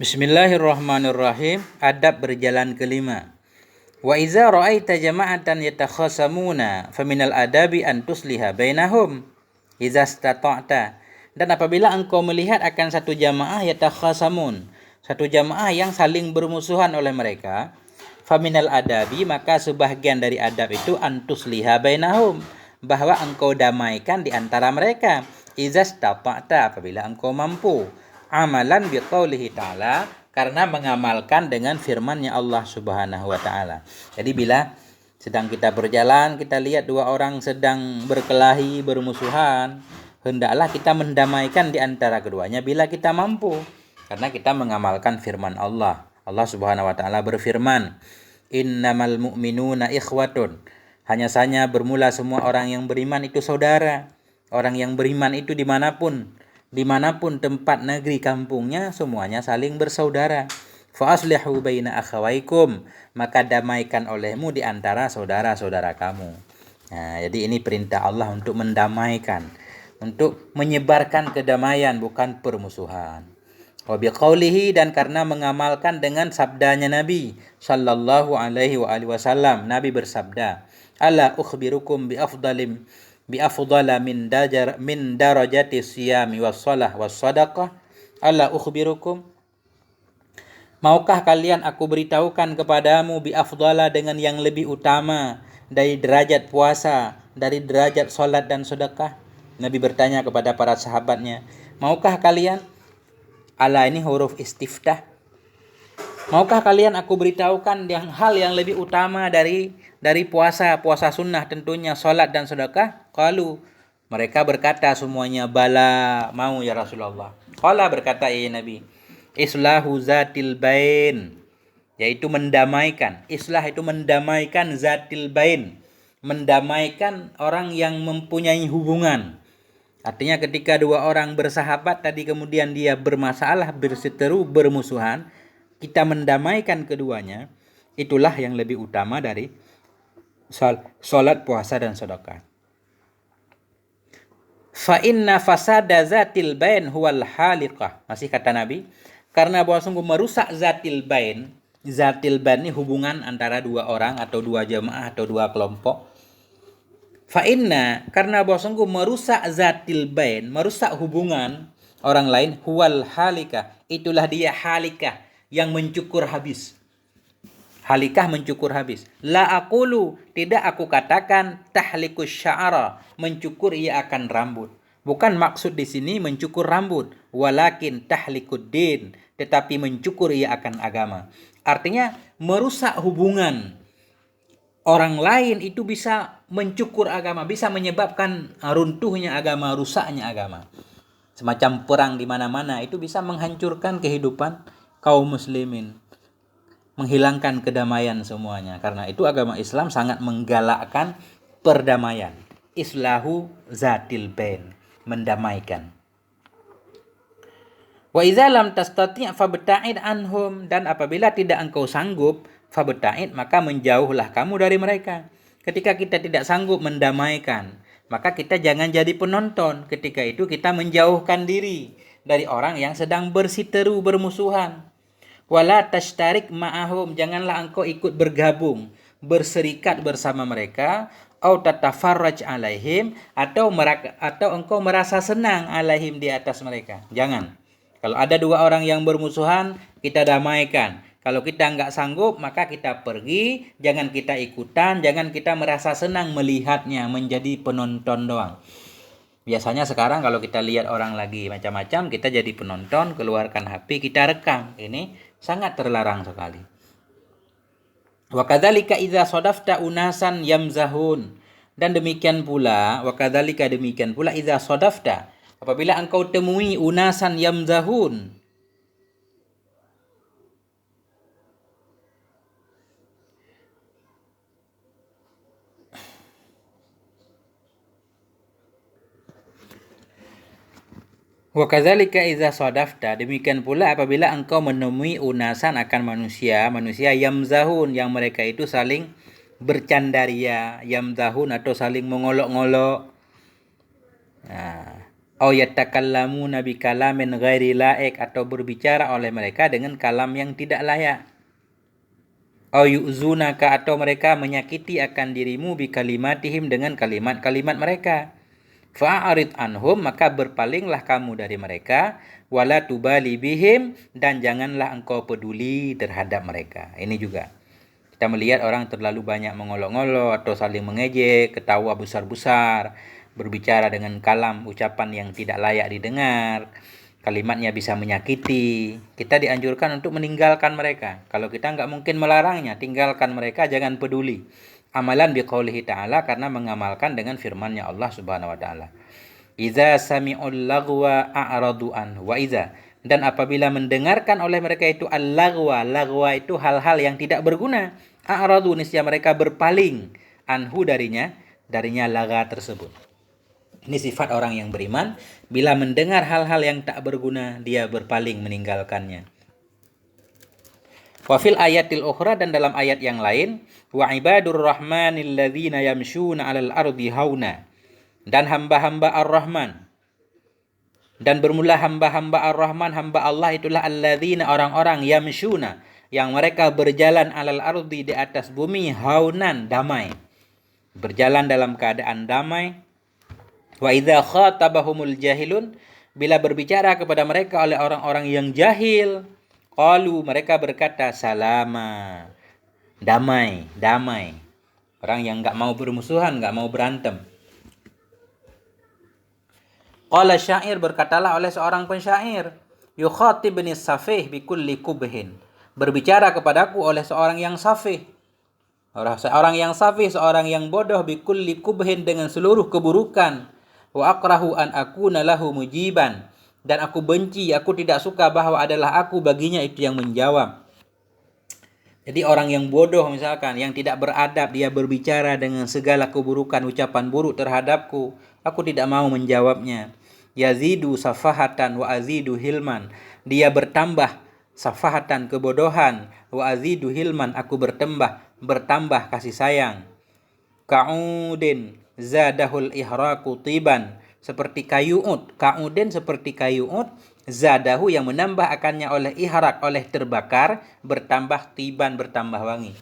Bismillahirrahmanirrahim. Adab berjalan kelima. Wa iza ra'aita jama'atan yatakhasamuna faminal adabi an tusliha bainahum iza stata'ta. Dan apabila engkau melihat akan satu jamaah yatakhasamun, satu jamaah yang saling bermusuhan oleh mereka, faminal adabi, maka sebahagian dari adab itu an tusliha bainahum, bahwa engkau damaikan di antara mereka, iza stata'ta, apabila engkau mampu, amalan biqaulihi ta'ala, karena mengamalkan dengan firman-Nya Allah Subhanahu wa taala. Jadi bila sedang kita berjalan, kita lihat dua orang sedang berkelahi, bermusuhan, hendaklah kita mendamaikan di antara keduanya bila kita mampu, karena kita mengamalkan firman Allah. Allah Subhanahu wa taala berfirman, "Innamal mu'minuna ikhwatun." Hanya saja bermula semua orang yang beriman itu saudara. Orang yang beriman itu dimanapun tempat negeri kampungnya, semuanya saling bersaudara. Fa aslihu baina akhawaikum, maka damaikan olehmu di antara saudara-saudara kamu. Nah, jadi ini perintah Allah untuk mendamaikan, untuk menyebarkan kedamaian, bukan permusuhan. Wa biqaulihi, dan karena mengamalkan dengan sabdanya Nabi sallallahu alaihi wasallam. Nabi bersabda, "Ala ukhbirukum bi afdala min darajati siyami wassalah wassadaqah. Ala ukhbirukum, maukah kalian aku beritahukan kepadamu bi afdala, dengan yang lebih utama dari derajat puasa, dari derajat salat dan sedekah?" Nabi bertanya kepada para sahabatnya, maukah kalian, ala ini huruf istiftah, maukah kalian aku beritahukan hal yang lebih utama dari puasa sunnah tentunya, salat dan sedekah? Qalu, mereka berkata semuanya, bala, mau ya Rasulullah. Qala, berkata ya Nabi, islahu zatil bain, yaitu mendamaikan. Islah itu mendamaikan, zatil bain, mendamaikan orang yang mempunyai hubungan. Artinya ketika dua orang bersahabat tadi kemudian dia bermasalah, berseteru, bermusuhan, kita mendamaikan keduanya, itulah yang lebih utama dari salat, puasa dan sedekah. Fa inna fasada zatil bain huwal haliqah. Masih kata Nabi, karena bahwa sungguh merusak zatil bain ini hubungan antara dua orang atau dua jamaah atau dua kelompok. Fa inna, karena bahwa sungguh merusak zatil bain, merusak hubungan orang lain, huwal halikah, itulah dia halikah, yang mencukur habis. Halikah, mencukur habis. La aqulu, tidak aku katakan tahlikus sya'ara, mencukur ia akan rambut. Bukan maksud di sini mencukur rambut, walakin tahlikud din, tetapi mencukur ia akan agama. Artinya merusak hubungan orang lain itu bisa mencukur agama, bisa menyebabkan runtuhnya agama, rusaknya agama. Semacam perang di mana-mana itu bisa menghancurkan kehidupan kaum muslimin, menghilangkan kedamaian semuanya. Karena itu agama Islam sangat menggalakkan perdamaian. Islahu zatil bain, mendamaikan. Wa idza lam tastati' fabta'id anhum, dan apabila tidak engkau sanggup, fabta'id, maka menjauhlah kamu dari mereka. Ketika kita tidak sanggup mendamaikan, maka kita jangan jadi penonton. Ketika itu kita menjauhkan diri dari orang yang sedang bersiteru, bermusuhan. Wala tashtarik ma'ahum, janganlah engkau ikut bergabung, berserikat bersama mereka. Au tatafarraj alaihim, atau engkau merasa senang alaihim, di atas mereka. Jangan. Kalau ada dua orang yang bermusuhan, kita damaikan. Kalau kita nggak sanggup, maka kita pergi. Jangan kita ikutan, jangan kita merasa senang melihatnya, menjadi penonton doang. Biasanya sekarang kalau kita lihat orang lagi macam-macam, kita jadi penonton, keluarkan HP, kita rekam. Ini sangat terlarang sekali. Wa kadzalika idza sadafta unasan yamzahun, dan demikian pula, demikian pula idza sadafta, apabila engkau temui unasan yamzahun, wa kadzalika idza sadafta, demikian pula apabila engkau menemui unasan, akan manusia yamzahun, yang mereka itu saling bercandaria, yamzahun, atau saling mengolok-ngolok. Nah, Au yatakallamuna bi kalamin ghairi laik, atau berbicara oleh mereka dengan kalam yang tidak layak. Au yu'zunaka, atau mereka menyakiti akan dirimu bi kalimatihim, dengan kalimat-kalimat mereka. Fa'arid anhum, maka berpalinglah kamu dari mereka. Wala tubali bihim, dan janganlah engkau peduli terhadap mereka. Ini juga kita melihat orang terlalu banyak mengolok-olok atau saling mengejek, ketawa besar-besar, berbicara dengan kalam ucapan yang tidak layak didengar, kalimatnya bisa menyakiti. Kita dianjurkan untuk meninggalkan mereka. Kalau kita nggak mungkin melarangnya, tinggalkan mereka, jangan peduli. Amalan biqaulihi ta'ala, karena mengamalkan dengan firman-Nya Allah Subhanahu wa taala. Iza sami'ul lagwa a'radu anhu wa iza, dan apabila mendengarkan oleh mereka itu al-lagwa, lagwa itu hal-hal yang tidak berguna, a'radu, niscaya mereka berpaling, anhu, darinya laga tersebut. Ini sifat orang yang beriman, bila mendengar hal-hal yang tak berguna, dia berpaling meninggalkannya. Wa fil ayatil ukhra, dan dalam ayat yang lain, wa ibadur rahmanil ladzina yamshuna 'alal ardi hauna, dan hamba-hamba Ar-Rahman, dan bermula hamba-hamba Ar-Rahman, hamba Allah itulah alladzina, orang-orang, yamshuna, yang mereka berjalan 'alal ardi, di atas bumi, haunan, damai, berjalan dalam keadaan damai. Wa idza khatabahumul jahilun, bila berbicara kepada mereka oleh orang-orang yang jahil, qalu, mereka berkata, salama, damai, damai. Orang yang enggak mau bermusuhan, enggak mau berantem. Qala syair, berkatalah oleh seorang pensyair, yukhatibni safih bikulli kubhin, berbicara kepadaku oleh seorang yang safih. Seorang yang safih, seorang yang bodoh, bikulli kubhin, dengan seluruh keburukan. Wa akrahu an akuna lahu mujiban, dan aku benci, aku tidak suka bahwa adalah aku baginya itu yang menjawab. Jadi orang yang bodoh misalkan, yang tidak beradab, dia berbicara dengan segala keburukan, ucapan buruk terhadapku, aku tidak mau menjawabnya. Yazidu safahatan wa azidu hilman, dia bertambah safahatan, kebodohan, wa azidu hilman, aku bertambah kasih sayang. Ka'udin zadahul ihraqu tiban, seperti kayu ud. Ka'udin, seperti kayu ud, zadahu, yang menambah akannya oleh ihraq, oleh terbakar, bertambah tiban, bertambah wangi.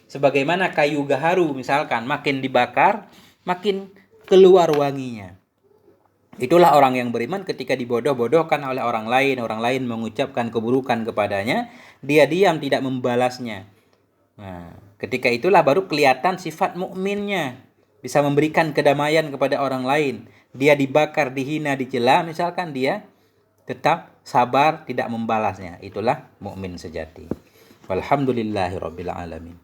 Sebagaimana kayu gaharu misalkan, makin dibakar makin keluar wanginya. Itulah orang yang beriman, ketika dibodoh-bodohkan oleh orang lain mengucapkan keburukan kepadanya, dia diam, tidak membalasnya. Nah, ketika itulah baru kelihatan sifat mukminnya, bisa memberikan kedamaian kepada orang lain. Dia dibakar, dihina, dicela misalkan, dia tetap sabar, tidak membalasnya. Itulah mukmin sejati. Walhamdulillahirabbil alamin.